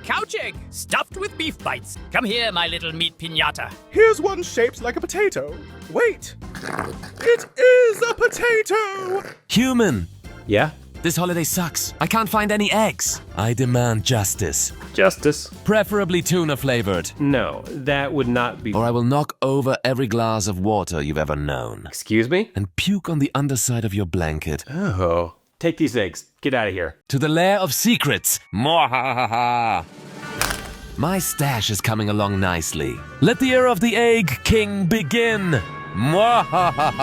couch egg, stuffed with beef bites. Come here, my little meat piñata. Here's one shaped like a potato. Wait! It is a potato! Human! Yeah? This holiday sucks. I can't find any eggs. I demand justice. Justice? Preferably tuna flavored. No, that would not be... Or I will knock over every glass of water you've ever known. Excuse me? And puke on the underside of your blanket. Oh. Take these eggs. Get out of here. To the lair of secrets. Mwahaha. My stash is coming along nicely. Let the era of the Egg King begin. Mwahaha.